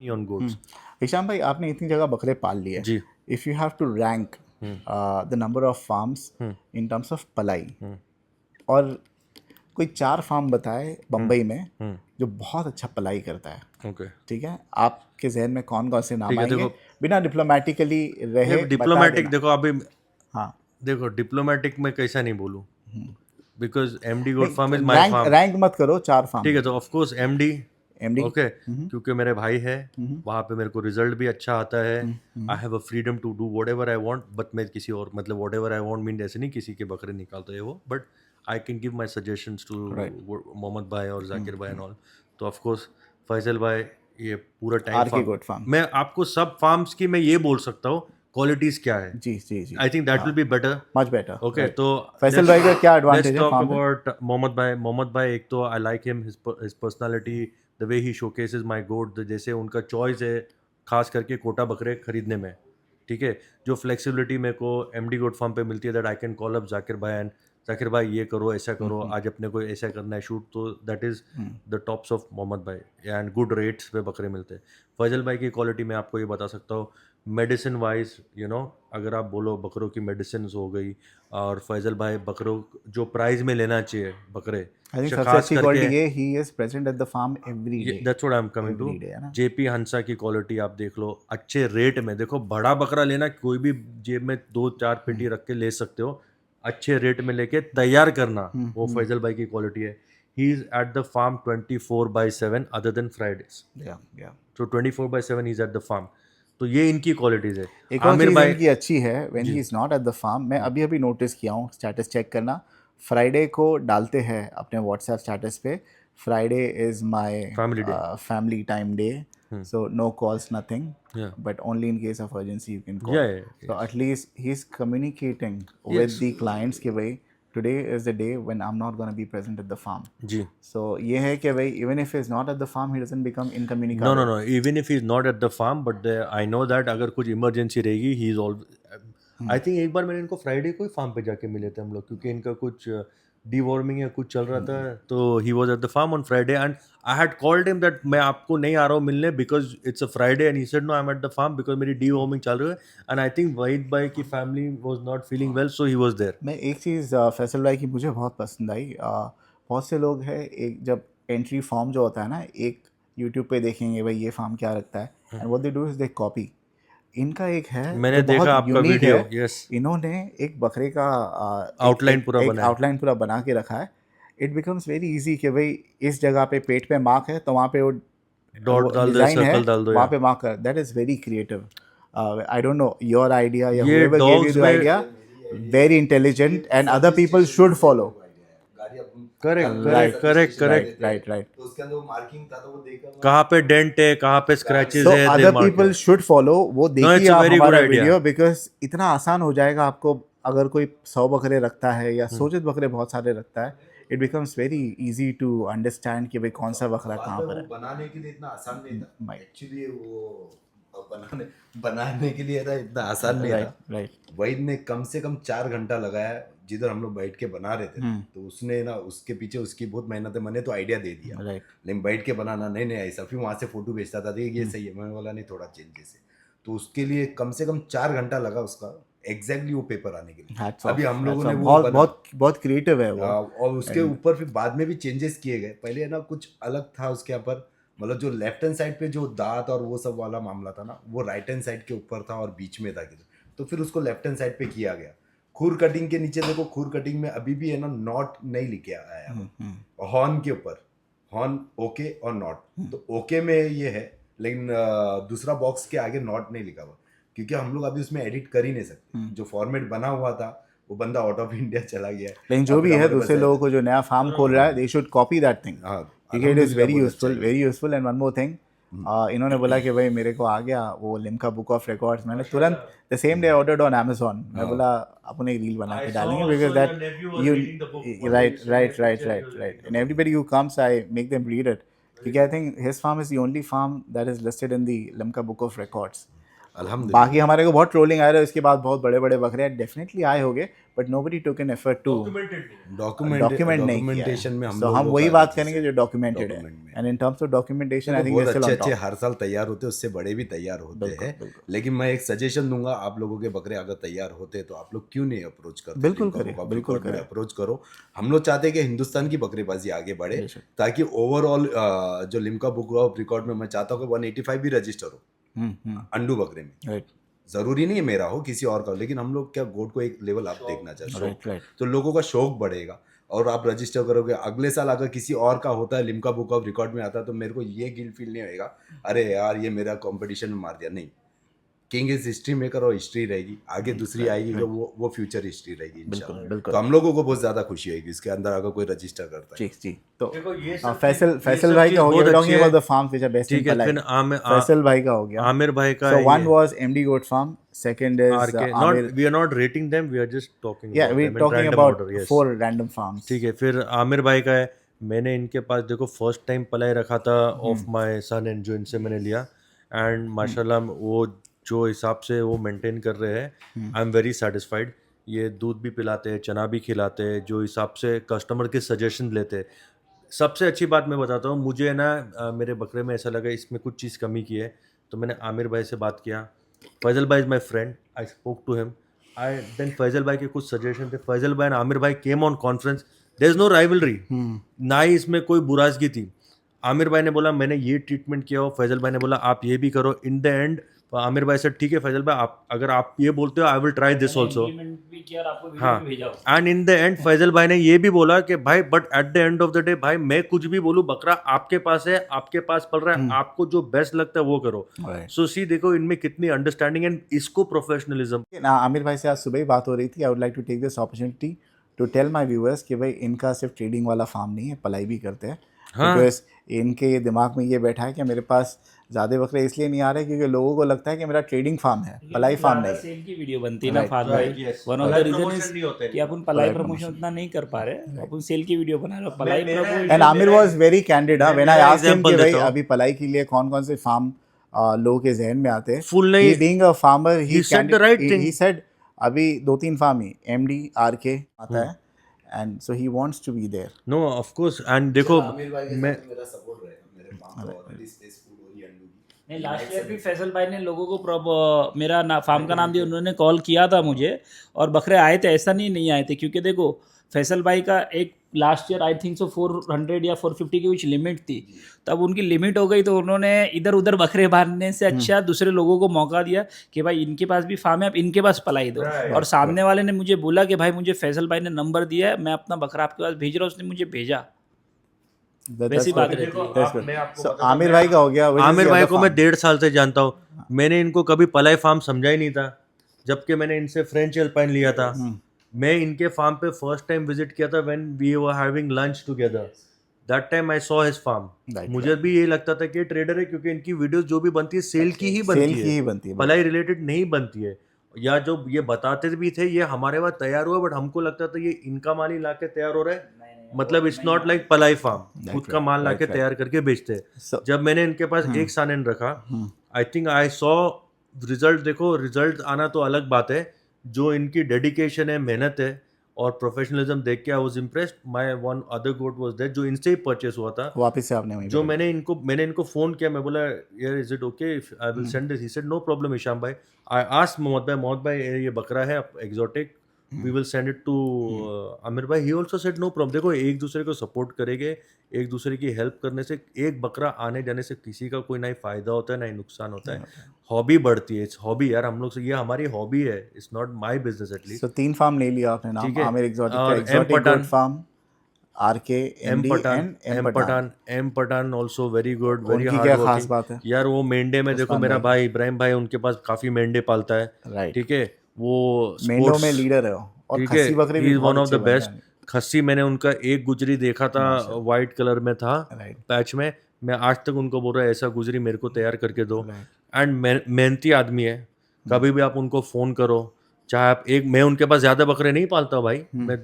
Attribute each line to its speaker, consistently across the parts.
Speaker 1: on goats.
Speaker 2: Hisham भाई, आपने इतनी जगह बकरे पाल लिए,
Speaker 1: जी।
Speaker 2: If you have to rank the number of farms in terms of ply, और कोई 4 फार्म बताए बम्बई में जो बहुत अच्छा पलाई करता है,
Speaker 1: ओके।
Speaker 2: ठीक है? आपके जहन में कौन कौन से
Speaker 1: ठीक
Speaker 2: नाम
Speaker 1: है,
Speaker 2: आएंगे?
Speaker 1: देखो
Speaker 2: बिना डिप्लोमेटिकली
Speaker 1: ये
Speaker 2: रहे बता
Speaker 1: डिप्लोमेटिक,
Speaker 2: देना।
Speaker 1: देखो अभी
Speaker 2: हाँ।
Speaker 1: देखो डिप्लोमेटिक में कैसा नहीं बोलूँ, because MD goat farm is
Speaker 2: नहीं,
Speaker 1: माय
Speaker 2: रैंक
Speaker 1: फार्म।
Speaker 2: रैंक मत करो, 4 फार्म
Speaker 1: ठीक है, तो
Speaker 2: बताओ।
Speaker 1: Of course MD.
Speaker 2: MD.
Speaker 1: Okay, क्योंकि मेरे भाई है वहाँ पे, मेरे को रिजल्ट भी अच्छा आता है। I have a freedom to do whatever I want, but मैं किसी और, मतलब whatever I want mean ऐसे नहीं किसी के बकरे निकालता है वो, but I can give my suggestions to
Speaker 2: right.
Speaker 1: Mohammed भाई और जाकिर भाई एंड ऑल। तो ऑफ कोर्स फैजल भाई, ये पूरा time
Speaker 2: R K
Speaker 1: farm,
Speaker 2: goat farm.
Speaker 1: मैं आपको सब फार्म्स की मैं ये बोल सकता हूँ क्वालिटीज़ क्या है।
Speaker 2: जी जी जी।
Speaker 1: आई थिंक दैट
Speaker 2: हाँ,
Speaker 1: will be better.
Speaker 2: Much better,
Speaker 1: okay,
Speaker 2: right.
Speaker 1: तो
Speaker 2: फैसल
Speaker 1: लेट्स
Speaker 2: भाई का क्या
Speaker 1: लेट्स
Speaker 2: एडवांटेज है
Speaker 1: टॉक
Speaker 2: फार्म पे?
Speaker 1: अबाउट मोहम्मद भाई। मोहम्मद भाई, एक तो I like him, his personality, the way he showcases my goat, जैसे उनका चॉइस है खास करके कोटा बकरे खरीदने में। ठीक है, जो फ्लेक्सिबिलिटी मेरे को एमडी गोट फार्म पे मिलती है, that I can call up Zakir भाई एंड जाकिर भाई ये करो, ऐसा करो, आज अपने को ऐसा करना है शूट, तो that is the tops of Mohammed भाई एंड गुड रेट्स पे बकरे मिलते हैं। फैजल भाई की क्वालिटी मैं आपको ये बता सकता हूँ, मेडिसिन वाइज अगर आप बोलो बकरों की मेडिसिन हो गई, और फैजल भाई बकरों जो प्राइस में लेना चाहिए बकरे,
Speaker 2: आई थिंक सबसे
Speaker 1: खास
Speaker 2: अच्छी
Speaker 1: करके,
Speaker 2: क्वालिटी ये, he is present at the farm every
Speaker 1: ये
Speaker 2: day.
Speaker 1: That's what I am coming to.
Speaker 2: Every day, है ना?
Speaker 1: जेपी हंसा की क्वालिटी आप देख लो, अच्छे रेट में। देखो बड़ा बकरा लेना, कोई भी जेब में 2-4 पेटी रख के ले सकते हो, अच्छे रेट में लेके तैयार करना, वो फैजल भाई की क्वालिटी है। He is at the farm 24/7 other than Fridays.
Speaker 2: Yeah yeah.
Speaker 1: तो 24/7 he is at the farm. तो ये इनकी क्वालिटीज है।
Speaker 2: एक और
Speaker 1: आमिर
Speaker 2: चीज़
Speaker 1: भाई।
Speaker 2: इनकी अच्छी है, व्हेन ही
Speaker 1: जी।
Speaker 2: Is not at the farm, मैं अभी अभी नोटिस किया हूँ, स्टेटस चेक करना, फ्राइडे को डालते हैं अपने व्हाट्सएप स्टेटस पे, Friday is my
Speaker 1: family day.
Speaker 2: Family time day, so no calls, nothing,
Speaker 1: yeah
Speaker 2: but only in case of urgency you can
Speaker 1: या
Speaker 2: call. So
Speaker 1: yes
Speaker 2: at least he's communicating with
Speaker 1: yes.
Speaker 2: the clients कि भाई today is the day when I'm not going to be present at the farm.
Speaker 1: Ji.
Speaker 2: So ये है कि भाई even if he's not at the farm, he doesn't become
Speaker 1: no no
Speaker 2: incommunicado.
Speaker 1: No, even if he is not at the farm, but I know that अगर कुछ emergency रहेगी, he is all. I think एक बार मैंने इनको Friday को ही farm पे जाके मिले थे हम लोग, क्योंकि इनका कुछ डीवॉर्मिंग या कुछ चल रहा था, तो he was at the farm on Friday and I had called him that मैं आपको नहीं आ रहा हूँ मिलने because it's a Friday, and he said no, I am at the farm because मेरी डीवॉर्मिंग चल रही है, एंड आई थिंक वहीद भाई की family was not feeling well, so he was there.
Speaker 2: मैं एक चीज़ फैसल भाई की मुझे बहुत पसंद आई, बहुत से लोग हैं, एक जब एंट्री फॉर्म जो होता है ना, एक यूट्यूब पे देखेंगे भाई ये फार्म क्या रखता है, and what they do is they copy. इनका एक है
Speaker 1: मैंने
Speaker 2: जो बहुत
Speaker 1: देखा आपका
Speaker 2: यूनिक
Speaker 1: वीडियो,
Speaker 2: है,
Speaker 1: यस।
Speaker 2: इन्होंने एक बकरे का
Speaker 1: आउटलाइन पूरा
Speaker 2: एक
Speaker 1: बनाया।
Speaker 2: आउटलाइन पूरा बना के रखा है। इट बिकम्स वेरी इजी कि भाई इस जगह पे पेट पे मार्क है, तो वहाँ पे वो
Speaker 1: डॉट डाल दो या
Speaker 2: डिज़ाइन है,
Speaker 1: सर्कल डाल दो,
Speaker 2: वहाँ
Speaker 1: या
Speaker 2: पे मार्क कर, that is very creative. I don't know your idea या
Speaker 1: ये
Speaker 2: whoever gave you
Speaker 1: dogs
Speaker 2: the
Speaker 1: में।
Speaker 2: idea, very intelligent and other people should follow.
Speaker 1: Correct
Speaker 2: Right,
Speaker 1: correct correct
Speaker 2: right,
Speaker 1: correct.
Speaker 2: right, right.
Speaker 3: तो उसके अंदर वो marking था, तो वो देखकर मैं
Speaker 1: कहाँ पे डेंट है, कहाँ पे स्क्रैचेस
Speaker 2: So
Speaker 1: है, दे
Speaker 2: other
Speaker 1: mark
Speaker 2: people
Speaker 1: it.
Speaker 2: should follow. वो
Speaker 1: नो,
Speaker 2: देखिए
Speaker 1: इट्स अ
Speaker 2: आप
Speaker 1: वेरी गुड
Speaker 2: हमारा
Speaker 1: आइडिया।
Speaker 2: वीडियो, बिकॉज इतना आसान हो जाएगा आपको। अगर कोई 100 बकरे रखता है या सोचित बकरे बहुत सारे रखता है, it becomes very easy to understand कि भाई कौन सा बकरा
Speaker 3: बात
Speaker 2: कहाँ
Speaker 3: है,
Speaker 2: पर
Speaker 3: वो
Speaker 2: है।
Speaker 3: बनाने के लिए इतना आसान नहीं था
Speaker 2: Right,
Speaker 3: एक्चुअली। वो बनाने बनाने के लिए था, इतना आसान नहीं
Speaker 2: right,
Speaker 3: था।
Speaker 2: right.
Speaker 3: वहीद ने कम से कम 4 घंटा लगाया, जिधर हम लोग बैठ के बना रहे थे। तो उसने ना, उसके पीछे उसकी बहुत मेहनत है। मैंने तो आइडिया दे दिया,
Speaker 2: Right.
Speaker 3: लेकिन बैठ के बनाना नहीं, नहीं ऐसा। फिर वहाँ से फोटो भेजता था, देख ये सही है, मैंने बोला नहीं थोड़ा चेंजेस है। तो उसके लिए कम से कम 4 घंटा लगा उसका, एग्जैक्टली वो पेपर आने के लिए।
Speaker 2: Hats
Speaker 3: अभी
Speaker 2: off,
Speaker 3: हम
Speaker 2: hats
Speaker 3: लोगों ने
Speaker 2: off.
Speaker 3: वो
Speaker 2: बहुत
Speaker 3: बना,
Speaker 2: बहुत बहुत क्रिएटिव है वो।
Speaker 3: और उसके ऊपर फिर बाद में भी चेंजेस किए गए। पहले ना कुछ अलग था उसके यहाँ पर, मतलब जो लेफ्ट हैंड साइड पे जो दांत और वो सब वाला मामला था ना, वो राइट हैंड साइड के ऊपर था और बीच में था किधर, तो फिर उसको लेफ्ट हैंड साइड पे किया गया। खूर कटिंग के नीचे देखो, खूर कटिंग में अभी भी है ना नॉट नहीं लिखे आया। हॉर्न के ऊपर हॉर्न ओके और नॉट, तो ओके में ये है, लेकिन दूसरा बॉक्स के आगे नॉट नहीं लिखा हुआ, क्योंकि हम लोग अभी उसमें एडिट कर ही नहीं सकते। जो फॉर्मेट बना हुआ था, वो बंदा आउट ऑफ इंडिया चला गया है।
Speaker 2: लेकिन जो
Speaker 3: अब
Speaker 2: भी
Speaker 3: फिर
Speaker 2: है,
Speaker 3: हमारे पास
Speaker 2: दूसरे
Speaker 3: है।
Speaker 2: लोगों को जो नया फार्म खोल रहा है, they should copy that thing,
Speaker 3: हाँ,
Speaker 2: क्योंकि इट इज़
Speaker 3: अल्हम्दुलिल्लाह
Speaker 2: वेरी
Speaker 3: बहुत अच्छा
Speaker 2: यूजफुल,
Speaker 3: है।
Speaker 2: Very useful. And one more thing, इन्होंने बोला कि भाई मेरे को आ गया वो लिम्का बुक ऑफ रिकॉर्ड्स, मैंने तुरंत the same day ordered on Amazon. मैं बोला अपन एक रील बना के डालेंगे, because that you write right right right write, and everybody who comes I make them read it, क्योंकि I think his farm is the only farm that is listed in the Limca book of records.
Speaker 3: अल्हम्दुलिल्लाह।
Speaker 2: बाकी हमारे को बहुत trolling आ रहा है, उसके बाद बहुत बड़े बड़े बकरे डेफिनेटली आए होंगे, but nobody took an effort to document नहीं किया
Speaker 3: डॉक्यूमेंटेशन में
Speaker 2: है.
Speaker 3: हम
Speaker 2: So
Speaker 3: लोग
Speaker 2: हम
Speaker 3: वो
Speaker 2: वही
Speaker 3: कर
Speaker 2: बात
Speaker 3: रहे थे
Speaker 2: करेंगे जो डॉक्यूमेंटेड है,
Speaker 3: document में।
Speaker 2: And in terms of documentation I
Speaker 3: देखो,
Speaker 2: थिंक
Speaker 3: बहुत
Speaker 2: वी स्टिल
Speaker 3: अच्छे
Speaker 2: ऑन
Speaker 3: अच्छे
Speaker 2: टॉप.
Speaker 3: हर साल तैयार होते हैं, उससे बड़े भी तैयार होते
Speaker 2: बिल्कुल,
Speaker 3: हैं।
Speaker 2: बिल्कुल.
Speaker 3: लेकिन मैं एक सजेशन दूंगा, आप लोगों के बकरे अगर तैयार होते तो आप लोग क्यों नहीं अप्रोच करते?
Speaker 2: बिल्कुल
Speaker 3: लिम्का
Speaker 2: करें,
Speaker 3: बुक ऑफ
Speaker 2: बिल्कुल
Speaker 3: रिकॉर्ड में
Speaker 2: करें.
Speaker 3: अप्रोच करो। हम लोग चाहते हैं कि हिंदुस्तान की बकरेबाजी आगे बढ़े,
Speaker 2: बेशक.
Speaker 3: ताकि ओवरऑल जो लिम्का बुक ऑफ रिकॉर्ड में मैं चाहता हूँ कि 185 भी रजिस्टर हो अंडू बकरे में।
Speaker 2: राइट
Speaker 3: जरूरी नहीं है मेरा हो, किसी और का हो, लेकिन हम लोग क्या गोट को एक लेवल अप देखना चाहते हैं,
Speaker 2: राइट राइट.
Speaker 3: तो लोगों का शौक बढ़ेगा और आप रजिस्टर करोगे। अगले साल अगर किसी और का होता है, लिम्का बुक ऑफ रिकॉर्ड में आता है, तो मेरे को ये गिल्ट फील नहीं होएगा, अरे यार ये मेरा कंपटीशन में मार दिया। नहीं, किंग इज हिस्ट्री मेकर और हिस्ट्री रहेगी आगे, दूसरी आएगी तो वो फ्यूचर हिस्ट्री रहेगी
Speaker 2: बिल्कुल
Speaker 3: इंशाल्लाह।
Speaker 2: बिल्कुल.
Speaker 3: तो हम लोगों को बहुत ज्यादा खुशी होगी इसके अंदर अगर कोई रजिस्टर करता है।
Speaker 2: जी जी. तो
Speaker 1: देखो ये सब
Speaker 2: फैसल भाई का हो गया, talking about the farms which are best in
Speaker 1: ठीक है।
Speaker 2: पलाई.
Speaker 1: फिर
Speaker 2: फैसल भाई का हो गया.
Speaker 1: आमिर भाई का
Speaker 2: So
Speaker 1: है
Speaker 2: one
Speaker 1: ये
Speaker 2: was MD Goat Farm, second is
Speaker 1: RK,
Speaker 2: Amir.
Speaker 1: Not we are not rating them, we are just talking
Speaker 2: Yeah,
Speaker 1: about
Speaker 2: we're
Speaker 1: them in
Speaker 2: talking
Speaker 1: random
Speaker 2: about
Speaker 1: order. Yes
Speaker 2: 4 random farms.
Speaker 1: ठीक है। फिर आमिर भाई का है, मैंने इनके पास देखो फर्स्ट टाइम पलाई रखा था ऑफ माय सन एंड जो इनसे मैंने लिया, एंड माशाल्लाह वो जो हिसाब से वो मेंटेन कर रहे हैं, आई एम वेरी सेटिस्फाइड। ये दूध भी पिलाते हैं, चना भी खिलाते हैं, जो हिसाब से कस्टमर के सजेशन लेते हैं। सबसे अच्छी बात मैं बताता हूँ, मुझे ना मेरे बकरे में ऐसा लगा इसमें कुछ चीज़ कमी की है, तो मैंने आमिर भाई से बात किया। फैजल भाई is my friend, I spoke to him, I then Faisal भाई के कुछ सजेशन थे। फैजल भाई एंड आमिर भाई came on conference, there is no rivalry, ना ही इसमें कोई बुराजगी थी। आमिर भाई ने बोला मैंने ये ट्रीटमेंट किया हो, फैजल भाई ने बोला आप ये भी करो। इन द एंड आमिर भाई से ठीक है फैजल भाई, आप अगर आप ये बोलते हो I will try this also.
Speaker 4: भी किया और आपको वीडियो
Speaker 1: हाँ,
Speaker 4: भी भेजा उसने।
Speaker 1: And in the end Faisal भाई ने ये भी बोला कि भाई but at the end of the day भाई मैं कुछ भी बोलूं, बकरा आपके पास है, आपके पास पल रहा है, आपको जो बेस्ट लगता है वो करो।
Speaker 2: Right.
Speaker 1: सो सी देखो इनमें कितनी अंडरस्टैंडिंग एंड इसको प्रोफेशनलिज्म।
Speaker 2: ना आमिर भाई से आज सुबह ही बात हो रही थी. I would like to take this opportunity to tell my viewers कि भाई इनका सिर्फ ट्रेडिंग वाला फार्म नहीं है, पलाई भी करते हैं.
Speaker 1: हाँ.
Speaker 2: बिकॉज इनके दिमाग में ये बैठा है कि मेरे पास ज़्यादा बकरे इसलिए नहीं आ रहे क्योंकि लोगों को लगता है कि मेरा ट्रेडिंग फार्म है, पलाई फार्म नहीं.
Speaker 4: सेल की वीडियो बनती है ना
Speaker 2: Right,
Speaker 4: फाद
Speaker 1: right,
Speaker 4: भाई।
Speaker 1: yes.
Speaker 4: One of the
Speaker 1: Palai
Speaker 4: reason
Speaker 1: promotion नहीं होते
Speaker 4: इज कि अपन पलाई
Speaker 2: पलाई
Speaker 4: प्रमोशन
Speaker 2: promotion.
Speaker 4: उतना नहीं कर पा रहे, अपन सेल की वीडियो बना रहे हो। पलाई
Speaker 1: मेरा-
Speaker 4: promotion
Speaker 2: and Aamir was very candid. When I
Speaker 1: मेरा
Speaker 2: आस्क्ड हिम
Speaker 1: example
Speaker 2: कि भाई
Speaker 1: देता हूँ.
Speaker 2: अभी पलाई के लिए कौन कौन से फार्म लोगों के जहन में आते हैं.
Speaker 1: Full नहीं-
Speaker 2: being a farmer
Speaker 1: He said the right thing.
Speaker 2: He said अभी 2-3 फार्म ही MD RK आता है, and so he wants to be there.
Speaker 1: No of course. एंड देखो
Speaker 3: आमिर भाई के
Speaker 1: मैं
Speaker 3: साथ मेरा सपोर्ट रहेगा मेरे फार्म को ऑलरेडी स्पेस फूड और ये अंडू की।
Speaker 4: नहीं, लास्ट ईयर भी फैसल भाई ने लोगों को मेरा फार्म का नाम दिया, उन्होंने कॉल किया था मुझे और बकरे आए थे, ऐसा नहीं आए थे। क्योंकि देखो फैसल भाई का एक last year I think so 400 या 450 की कुछ लिमिट थी, तब उनकी लिमिट हो गई तो उन्होंने इधर उधर बकरे बांधने से अच्छा दूसरे लोगों को मौका दिया कि भाई इनके पास भी फार्म है, आप इनके पास पलाई दो। और सामने वाले ने मुझे बोला कि भाई मुझे फैसल भाई ने नंबर दिया है, मैं अपना बकरा आपके पास भेज रहा हूँ, उसने मुझे भेजा। वैसी बात रहती है।
Speaker 2: So, आमिर भाई का हो गया. which is
Speaker 1: आमिर
Speaker 2: the
Speaker 1: भाई
Speaker 2: other
Speaker 1: को मैं
Speaker 2: farm.
Speaker 1: 1.5 साल से जानता हूँ, मैंने इनको कभी पलाई फार्म समझा ही नहीं था, जबकि मैंने इनसे फ्रेंच एल्पाइन लिया था। मैं इनके फार्म पे फर्स्ट टाइम विजिट किया था when we were having lunch together, that time I saw his farm.
Speaker 2: Right,
Speaker 1: मुझे भी ये लगता था कि ये ट्रेडर है, क्योंकि इनकी वीडियोस जो भी बनती है सेल की ही
Speaker 2: सेल
Speaker 1: बनती
Speaker 2: की ही
Speaker 1: है,
Speaker 2: बनती है.
Speaker 1: पलाई रिलेटेड नहीं बनती है। या जो ये बताते भी थे ये हमारे पास तैयार हुआ, बट हमको लगता था ये इनका माल ही लाके तैयार हो रहा है, मतलब it's not like Palai farm खुद का माल लाके तैयार करके बेचते हैं।
Speaker 2: So-
Speaker 1: जब मैंने इनके पास एक सानन रखा, I think I saw result. देखो रिजल्ट आना तो अलग बात है, जो इनकी डेडिकेशन है, मेहनत है और प्रोफेशनलिज्म देख के I was impressed. My one other goat was there जो इनसे ही परचेस हुआ था,
Speaker 2: वापस से आपने वहीं
Speaker 1: जो
Speaker 2: पे-
Speaker 1: मैंने इनको फोन किया, मैं बोला यार is it okay if I will send this, he said no problem Hisham भाई। आई आस्क्ड मोहम्मद भाई ये बकरा है exotic, we will send it to Aamir भाई, he also said no problem. देखो एक दूसरे को सपोर्ट करेंगे, एक दूसरे की हेल्प करने से एक बकरा आने जाने से किसी का कोई ना ही फायदा होता है ना ही नुकसान होता है, हॉबी बढ़ती है। इट्स हॉबी यार, हम लोग से ये हमारी हॉबी है, it's not my business at least.
Speaker 2: So 3 farm ले लिया आपने नाम.
Speaker 1: ठीक है.
Speaker 2: आमिर एक्सोटिक
Speaker 1: और
Speaker 2: का
Speaker 1: M
Speaker 2: exotic
Speaker 1: Pathan.
Speaker 2: Goat farm, RK
Speaker 1: M
Speaker 2: MD
Speaker 1: Pathan,
Speaker 2: and
Speaker 1: M Pathan, M Pathan also very good, very
Speaker 2: उनकी
Speaker 1: हार्ड
Speaker 2: क्या खास
Speaker 1: वर्किंग
Speaker 2: बात है?
Speaker 1: यार। वो मेंढे में देखो,
Speaker 2: उस्मान
Speaker 1: मेरा
Speaker 2: भाई.
Speaker 1: भाई इब्राहिम भाई उनके पास काफी मेंढे पालता है,
Speaker 2: राइट.
Speaker 1: ठीक है। वो
Speaker 2: मेंढों
Speaker 1: sports-
Speaker 2: में लीडर है वो. और
Speaker 1: ठीक है,
Speaker 2: खस्सी बकरे
Speaker 1: ही
Speaker 2: भी
Speaker 1: इज
Speaker 2: बहुत
Speaker 1: वन ऑफ
Speaker 2: अच्छे
Speaker 1: द
Speaker 2: बन
Speaker 1: बेस्ट।
Speaker 2: रहे हैं.
Speaker 1: खस्सी मैंने उनका एक गुजरी देखा था, वाइट कलर में था
Speaker 2: राइट.
Speaker 1: पैच में, मैं आज तक उनको बोल रहा है ऐसा गुजरी मेरे को तैयार करके दो।
Speaker 2: राइट.
Speaker 1: एंड मेहनती आदमी है, कभी भी आप उनको फ़ोन करो, चाहे आप एक, मैं उनके पास ज़्यादा बकरे नहीं पालता हूँ भाई, मैं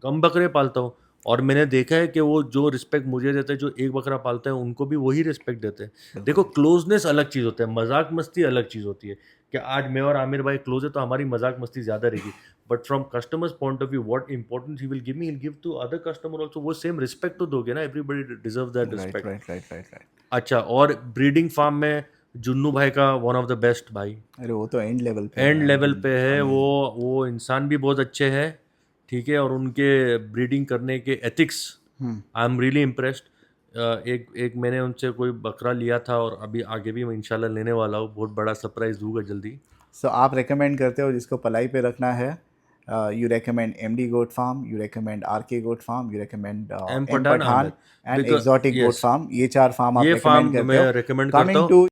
Speaker 1: कम बकरे पालता हूँ, और मैंने देखा है कि वो जो रिस्पेक्ट मुझे देते हैं, जो एक बकरा पालते हैं, उनको भी वही रिस्पेक्ट देते हैं। देखो, क्लोजनेस अलग चीज़ होता है, मजाक मस्ती अलग चीज़ होती है। कि आज मैं और आमिर भाई क्लोज है तो हमारी मजाक मस्ती ज़्यादा रहेगी, but from customers point of view what importance he will give me, he will give to other customer also. वो सेम रिस्पेक्ट तो दोगे ना, everybody deserve that
Speaker 2: right
Speaker 1: respect.
Speaker 2: Right right right.
Speaker 1: अच्छा, और ब्रीडिंग फार्म में जुन्नू भाई का one of the best भाई,
Speaker 2: अरे वो तो एंड लेवल पे
Speaker 1: एंड
Speaker 2: है,
Speaker 1: लेवल पे है
Speaker 2: amazing।
Speaker 1: वो इंसान भी बहुत अच्छे हैं, ठीक है, और उनके ब्रीडिंग करने के ethics, I am really impressed. एक मैंने उनसे कोई बकरा लिया था और अभी आगे भी मैं इंशाल्लाह लेने वाला हूँ, बहुत बड़ा सरप्राइज दूंगा जल्दी।
Speaker 2: सो आप रेकमेंड करते हो जिसको पलाई पे रखना है, you recommend MD goat farm, you recommend RK goat farm, you recommend
Speaker 1: M
Speaker 2: M
Speaker 1: Pathan
Speaker 2: Pathan
Speaker 1: Aamir,
Speaker 2: and
Speaker 1: because
Speaker 2: exotic goat
Speaker 1: yes,
Speaker 2: farm, ये 4 फार्म आप
Speaker 1: ये
Speaker 2: रेकमेंड
Speaker 1: फार्म
Speaker 2: करते
Speaker 1: मैं
Speaker 2: हो।
Speaker 1: रिकमेंड करता
Speaker 2: कमिंग
Speaker 1: हूँ।
Speaker 2: टू